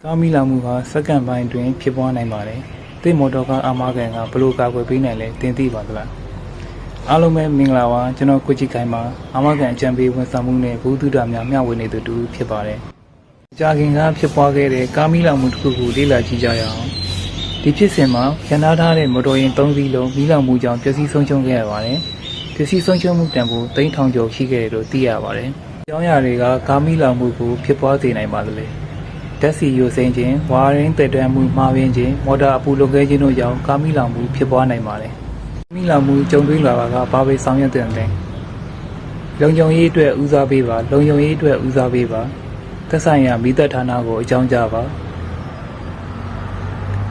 ကားမီလာမှုဟာစက္ကန့်ပိုင်းတွင်ဖြစ်ပွားနိုင်ပါတယ်။သင့်မော်တော်ကားအာမခံကဘလို့ကာကွယ်ပေးနိုင်လဲတင်သိပါသလား။အားလုံးပဲမင်္ဂလာပါကျွန်တော်ကိုကြည့်ခိုင်ပါအာမခံအကြံပေးဝန်ဆောင်မှုနဲ့ဘုသူဒ္ဓများမျှဝေနေသူတူဖြစ်ပါတယ်။ကြာခင်ကဖြစ်ပွားခဲ့တဲ့ကားမီလာမှုတစ်ခုကိုလေ့လာကြည့်ကြရအောင်။ဒီဖြစ်စဉ်မှာရန်ထားတဲ့မော်တော်ယာဉ်၃စီးလုံးမီလာမှုကြောင့်ပျက်စီးဆုံးရှုံးခဲ့ရပါတယ်။ပျက်စီးဆုံးရှုံးမှုတန်ဖိုး3000ကျော်ရှိခဲ့တယ်လို့သိရပါတယ်။အကြောင်းအရာတွေကကားမီလာမှုကိုဖြစ်ပွားစေနိုင်ပါသလဲ။ဓာတ်ဆီယိုစိမ့်ခြင်းဝါရင်းတက်တွန်းမှုမှားယွင်းခြင်းမော်တာအပူလွန်ကဲခြင်းတို့ကြောင့်ကားမီလောင်မှုဖြစ်ပွားနိုင်ပါတယ်။မီလောင်မှုကြုံတွေ့လာတာကဘာပဲဆောင်ရွက်တဲ့လဲ။လုံခြုံရေးအတွက်ဦးစားပေးပါလုံခြုံရေးအတွက်ဦးစားပေးပါသက်ဆိုင်ရာမိသက်ဌာနကိုအကြောင်းကြားပါ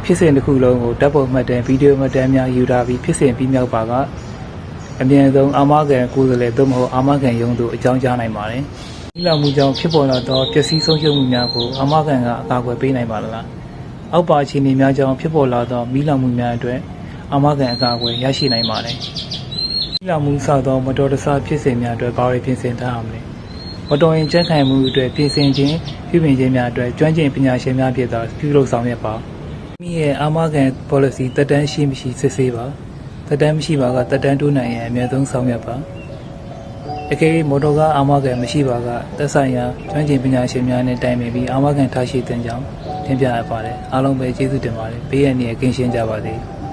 ဖြစ်စဉ်တစ်ခုလုံးကိုဓာတ်ပုံမှတ်တမ်းဗီဒီယိုမှတ်တမ်းများယူထားပြီးဖြစ်စဉ်ပြီးမြောက်ပါကအမြန်ဆုံးအာမခံကိုယ်စားလှယ်သို့မဟုတ်အာမခံရုံးသို့အကြောင်းကြားနိုင်ပါတယ်။မီလာမှုကြောင့်ဖြစ်ပေါ်လာသောပျက်စီးဆုံးရှုံးမှုများကိုအာမခံကအကာအကွယ်ပေးနိုင်ပါလား။အောက်ပါအခြေအနေများကြောင့်ဖြစ်ပေါ်လာသောမီလာမှုများအတွက်အာမခံအကာအကွယ်ရရှိနိုင်ပါတယ်။မီလာမှုစသောမတော်တဆဖြစ်စဉ်များအတွက်ဘာတွေပြင်ဆင်ထားရမလဲ။မတော်ရင်ကြက်ခိုင်မှုအတွက်ပြင်ဆင်ခြင်းပြုပြင်ခြင်းများအတွက်ကျွမ်းကျင်ပညာရှင်များဖြစ်သောပြုလုပ်ဆောင်ရွက်ပါ။မိရဲ့အာမခံ policy တက်တန်းရှိမရှိစစ်ဆေးပါ။တက်တန်းမရှိပါကတက်တန်းတိုးနိုင်ရင်အမြဲတမ်းဆောင်ရွက်ပါ။အကယ်၍မော်တော်ကားအာမခံမရှိပါကသက်ဆိုင်ရာကျွမ်းကျင်ပညာရှင်များနဲ့တိုင်ပင်ပြီးအာမခံထားရှိတဲ့ကြောင်းထင်ပြအပ်ပါတယ်အားလုံးပဲကျေးဇူးတင်ပါတယ်ဘေးရန်ရဲ့ကင်းရှင်းကြပါစေ။